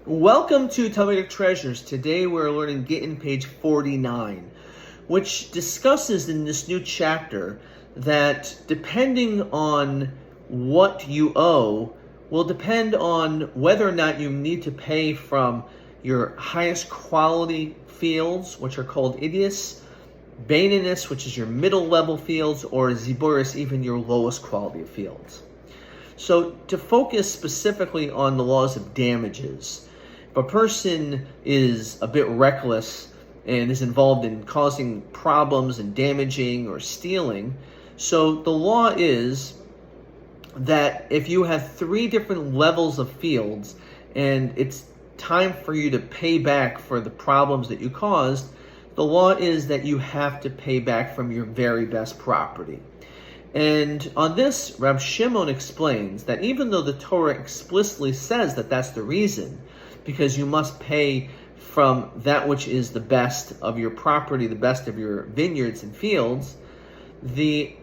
Welcome to Talmudic Treasures. Today we're learning Gittin page 49, which discusses in this new chapter that depending on what you owe will depend on whether or not you need to pay from your highest quality fields, which are called idios, baininus, which is your middle level fields, or ziburis, even your lowest quality of fields. So to focus specifically on the laws of damages, if a person is a bit reckless and is involved in causing problems and damaging or stealing, so the law is that if you have 3 different levels of fields and it's time for you to pay back for the problems that you caused, the law is that you have to pay back from your very best property. And on this, Rabbi Shimon explains that even though the Torah explicitly says that that's the reason, because you must pay from that which is the best of your property, the best of your vineyards and fields, the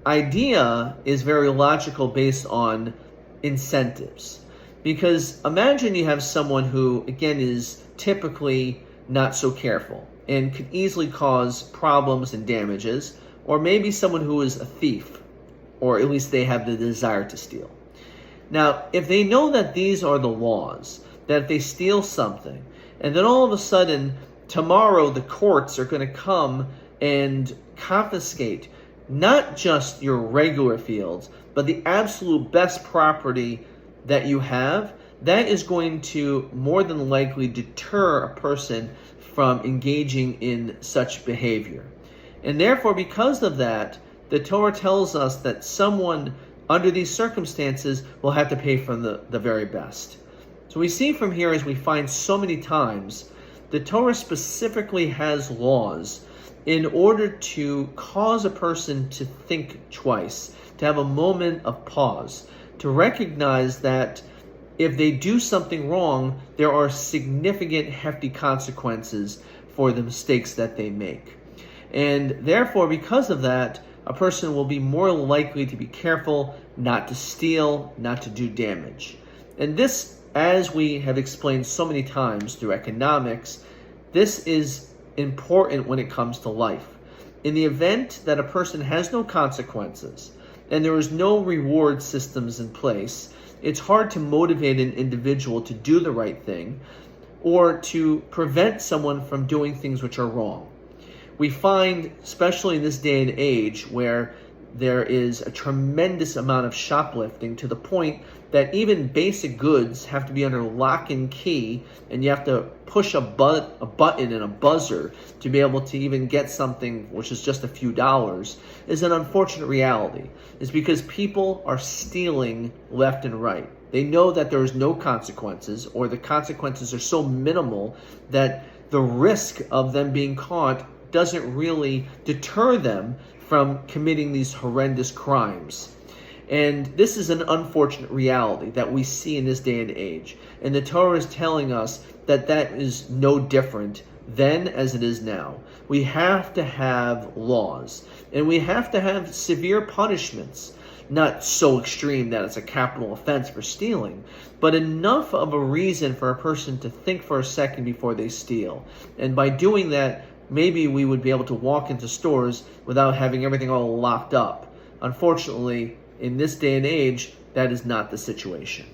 idea is very logical based on incentives. Because imagine you have someone who, again, is typically not so careful and could easily cause problems and damages, or maybe someone who is a thief, or at least they have the desire to steal. Now, if they know that these are the laws, that if they steal something, and then all of a sudden, tomorrow the courts are going to come and confiscate not just your regular fields, but the absolute best property that you have, that is going to more than likely deter a person from engaging in such behavior. And therefore, because of that, the Torah tells us that someone under these circumstances will have to pay from the very best. So we see from here, as we find so many times, the Torah specifically has laws in order to cause a person to think twice, to have a moment of pause, to recognize that if they do something wrong, there are significant, hefty consequences for the mistakes that they make. And therefore, because of that, a person will be more likely to be careful, not to steal, not to do damage. And this, as we have explained so many times through economics, this is important when it comes to life. In the event that a person has no consequences and there is no reward systems in place, it's hard to motivate an individual to do the right thing or to prevent someone from doing things which are wrong. We find, especially in this day and age, where there is a tremendous amount of shoplifting to the point that even basic goods have to be under lock and key, and you have to push a button and a buzzer to be able to even get something which is just a few dollars, is an unfortunate reality. It's because people are stealing left and right. They know that there is no consequences, or the consequences are so minimal that the risk of them being caught doesn't really deter them from committing these horrendous crimes. And this is an unfortunate reality that we see in this day and age. And the Torah is telling us that that is no different then as it is now. We have to have laws, and we have to have severe punishments. Not so extreme that it's a capital offense for stealing, but enough of a reason for a person to think for a second before they steal. And by doing that, maybe we would be able to walk into stores without having everything all locked up. Unfortunately, in this day and age, that is not the situation.